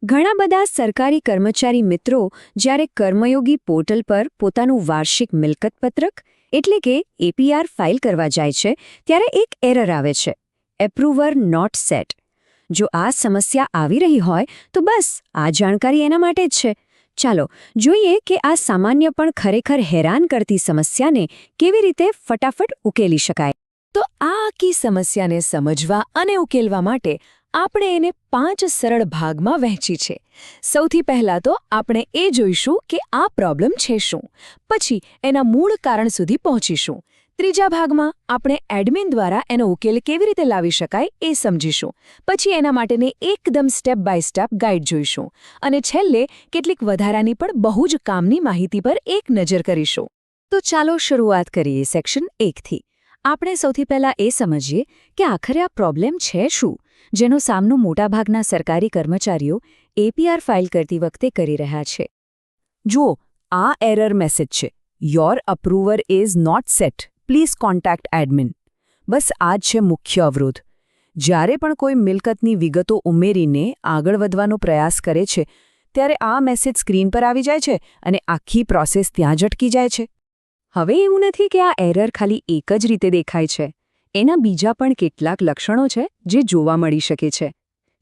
ઘણા બધા સરકારી કર્મચારી મિત્રો જ્યારે કર્મયોગી પોર્ટલ પર પોતાનું વાર્ષિક મિલકત પત્રક એટલે કે એપીઆર ફાઇલ કરવા જાય છે ત્યારે એક એરર આવે છે એપ્રુવર નોટ સેટ. જો આ સમસ્યા આવી રહી હોય તો બસ આ જાણકારી એના માટે જ છે. ચાલો જોઈએ કે આ સામાન્ય પણ ખરેખર હેરાન કરતી સમસ્યાને કેવી રીતે ફટાફટ ઉકેલી શકાય. તો આ આખી સમસ્યાને સમજવા અને ઉકેલવા માટે આપણે એને 5 સરળ ભાગમાં વહેંચી છે. સૌથી પહેલાં તો આપણે એ જોઈશું કે આ પ્રોબ્લેમ છે શું, પછી એના મૂળ કારણ સુધી પહોંચીશું. ત્રીજા ભાગમાં આપણે એડમિન દ્વારા એનો ઉકેલ કેવી રીતે લાવી શકાય એ સમજીશું. પછી એના માટેની એકદમ સ્ટેપ બાય સ્ટેપ ગાઈડ જોઈશું. અને છેલ્લે કેટલીક વધારાની પણ બહુ જ કામની માહિતી પર એક નજર કરીશું. તો ચાલો શરૂઆત કરીએ સેક્શન 1થી. આપણે સૌથી પહેલાં એ સમજીએ કે આખરે આ પ્રોબ્લેમ છે શું, જેનો સામનો મોટાભાગના સરકારી કર્મચારીઓ એપીઆર ફાઇલ કરતી વખતે કરી રહ્યા છે. જુઓ, આ એરર મેસેજ છે. Your approver is not set. Please contact admin. બસ આ જ છે મુખ્ય અવરોધ. જ્યારે પણ કોઈ મિલકતની વિગતો ઉમેરીને આગળ વધવાનો પ્રયાસ કરે છે ત્યારે આ મેસેજ સ્ક્રીન પર આવી જાય છે અને આખી પ્રોસેસ ત્યાં જ અટકી જાય છે. હવે એવું નથી કે આ એરર ખાલી એક જ રીતે દેખાય છે. એના બીજા પણ કેટલાક લક્ષણો છે જે જોવા મળી શકે છે.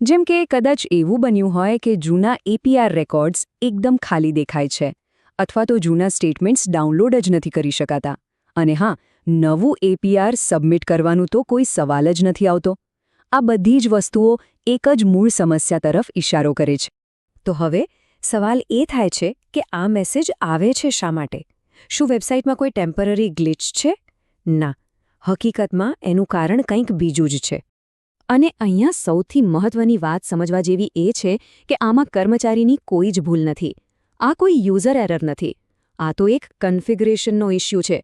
જેમ કે કદાચ એવું બન્યું હોય કે જૂના એપીઆર રેકોર્ડ્સ એકદમ ખાલી દેખાય છે, અથવા તો જૂના સ્ટેટમેન્ટ્સ ડાઉનલોડ જ નથી કરી શકાતા. અને હા, નવું એપીઆર સબમિટ કરવાનું તો કોઈ સવાલ જ નથી આવતો. આ બધી જ વસ્તુઓ એક જ મૂળ સમસ્યા તરફ ઇશારો કરે છે. તો હવે સવાલ એ થાય છે કે આ મેસેજ આવે છે શા માટે? શું વેબસાઇટમાં કોઈ ટેમ્પરરી ગ્લિચ છે? ના, હકીકતમાં એનું કારણ કંઈક બીજું જ છે. અને અહીંયા સૌથી મહત્વની વાત સમજવા જેવી એ છે કે આમાં કર્મચારીની કોઈ જ ભૂલ નથી. આ કોઈ યુઝર એરર નથી. આ તો એક કન્ફિગરેશનનો ઇશ્યુ છે.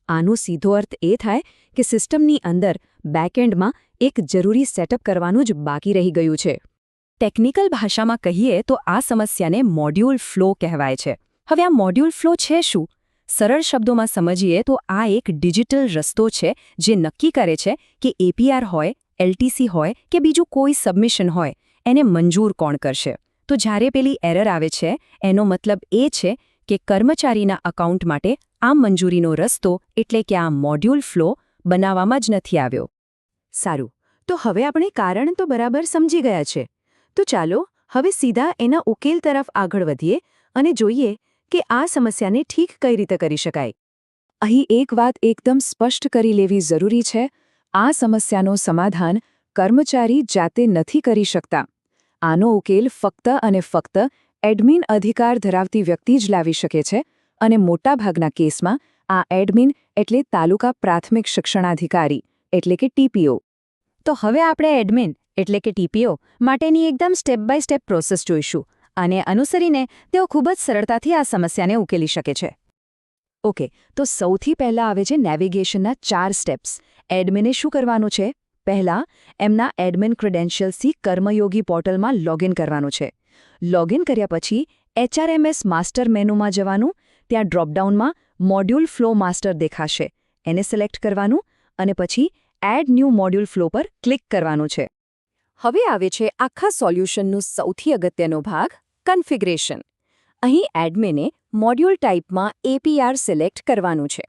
આનો સીધો અર્થ એ થાય કે સિસ્ટમની અંદર બેકએન્ડમાં એક જરૂરી સેટઅપ કરવાનું જ બાકી રહી ગયું છે. ટેકનિકલ ભાષામાં કહીએ તો આ સમસ્યાને મોડ્યુલ ફ્લો કહેવાય છે. હવે આ મોડ્યુલ ફ્લો છે શું? સરળ શબ્દોમાં સમજીએ તો આ એક ડિજિટલ રસ્તો છે જે નક્કી કરે છે કે એપીઆર હોય, એલટીસી હોય કે બીજું કોઈ સબમિશન હોય, એને મંજૂર કોણ કરશે. તો જ્યારે પેલી એરર આવે છે એનો મતલબ એ છે કે કર્મચારીના અકાઉન્ટ માટે આ મંજૂરીનો રસ્તો એટલે કે આ મોડ્યુલ ફ્લો બનાવવામાં જ નથી આવ્યો. સારું, તો હવે આપણે કારણ તો બરાબર સમજી ગયા છે. તો ચાલો હવે સીધા એના ઉકેલ તરફ આગળ વધીએ અને જોઈએ કે આ સમસ્યાને ઠીક કઈ રીતે કરી શકાય. અહીં એક વાત એકદમ સ્પષ્ટ કરી લેવી જરૂરી છે. આ સમસ્યાનો સમાધાન કર્મચારી જાતે નથી કરી શકતા. આનો ઉકેલ ફક્ત અને ફક્ત એડમિન અધિકાર ધરાવતી વ્યક્તિ જ લાવી શકે છે. અને મોટાભાગના કેસમાં આ એડમિન એટલે તાલુકા પ્રાથમિક શિક્ષણાધિકારી એટલે કે ટીપીઓ. તો હવે આપણે એડમિન એટલે કે ટીપીઓ માટેની એકદમ સ્ટેપ બાય સ્ટેપ પ્રોસેસ જોઈશું. અને અનુસરીને તેઓ ખૂબ જ સરળતાથી આ સમસ્યાને ઉકેલી શકે છે. ઓકે, તો સૌથી પહેલાં આવે છે નેવિગેશનના 4 સ્ટેપ્સ. એડમિને શું કરવાનું છે? પહેલાં એમના એડમિન ક્રેડેન્શિયલ્સથી કર્મયોગી પોર્ટલમાં લોગિન કરવાનું છે. લોગિન કર્યા પછી એચઆરએમએસ માસ્ટર મેનુમાં જવાનું. ત્યાં ડ્રોપડાઉનમાં મોડ્યુલ ફ્લો માસ્ટર દેખાશે. એને સિલેક્ટ કરવાનું અને પછી એડ ન્યૂ મોડ્યુલ ફ્લો પર ક્લિક કરવાનું છે. હવે આવે છે આખા સોલ્યુશનનું સૌથી અગત્યનો ભાગ, કન્ફિગરેશન. અહીં એડમિને મોડ્યુલ ટાઈપમાં એપીઆર સિલેક્ટ કરવાનું છે.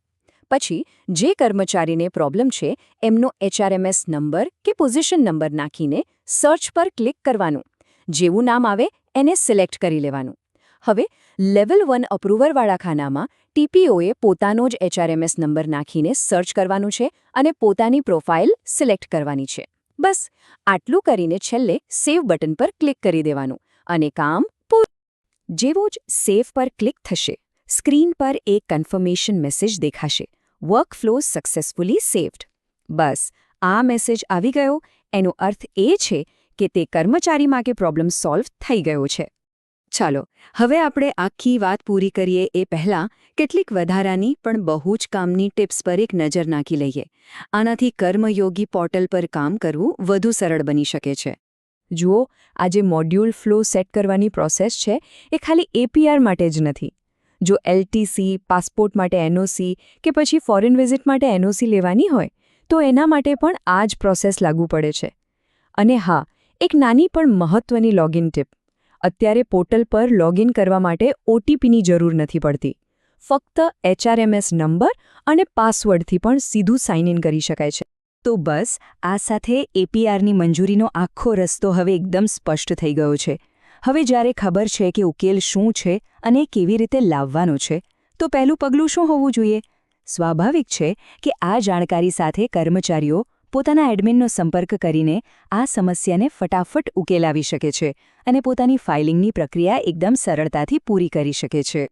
પછી જે કર્મચારીને પ્રોબ્લેમ છે એમનો એચઆરએમએસ નંબર કે પોઝિશન નંબર નાખીને સર્ચ પર ક્લિક કરવાનું. જેવું નામ આવે એને સિલેક્ટ કરી લેવાનું. હવે લેવલ 1 અપ્રુવરવાળા ખાનામાં ટીપીઓએ પોતાનો જ એચઆરએમએસ નંબર નાખીને સર્ચ કરવાનું છે અને પોતાની પ્રોફાઇલ સિલેક્ટ કરવાની છે. બસ આટલું કરીને છેલ્લે સેવ બટન પર ક્લિક કરી દેવાનું અને કામ પૂરું. જેવો જ સેવ પર ક્લિક થશે, સ્ક્રીન પર એક કન્ફર્મેશન મેસેજ દેખાશે. Workflow successfully saved. બસ આ મેસેજ આવી ગયો એનો અર્થ એ છે કે તે કર્મચારી માટે પ્રોબ્લેમ સોલ્વ થઈ ગયો છે. ચાલો હવે આપણે આખી વાત પૂરી કરીએ એ પહેલાં કેટલીક વધારાની પણ બહુ જ કામની ટિપ્સ પર એક નજર નાખી લઈએ. આનાથી કર્મયોગી પોર્ટલ પર કામ કરવું વધુ સરળ બની શકે છે. જુઓ, આ જે મોડ્યુલ ફ્લો સેટ કરવાની પ્રોસેસ છે એ ખાલી એપીઆર માટે જ નથી. જો એલટીસી, પાસપોર્ટ માટે એનઓસી કે પછી ફોરેન વિઝિટ માટે એનઓસી લેવાની હોય તો એના માટે પણ આ જ પ્રોસેસ લાગુ પડે છે. અને હા, એક નાની પણ મહત્વની લોગિન ટિપ. અત્યારે પોર્ટલ પર લોગિન કરવા માટે ઓટીપીની જરૂર નથી પડતી. ફક્ત HRMS નંબર અને પાસવર્ડથી પણ સીધું સાઇન ઇન કરી શકાય છે. તો બસ આ સાથે APRની મંજૂરીનો આખો રસ્તો હવે એકદમ સ્પષ્ટ થઈ ગયો છે. હવે જ્યારે ખબર છે કે ઉકેલ શું છે અને કેવી રીતે લાવવાનો છે, તો પહેલું પગલું શું હોવું જોઈએ? સ્વાભાવિક છે કે આ જાણકારી સાથે કર્મચારીઓ પોતાના એડમિનનો સંપર્ક કરીને આ સમસ્યાને ફટાફટ ઉકેલાવી શકે છે અને પોતાની ફાઇલિંગની પ્રક્રિયા એકદમ સરળતાથી પૂરી કરી શકે છે.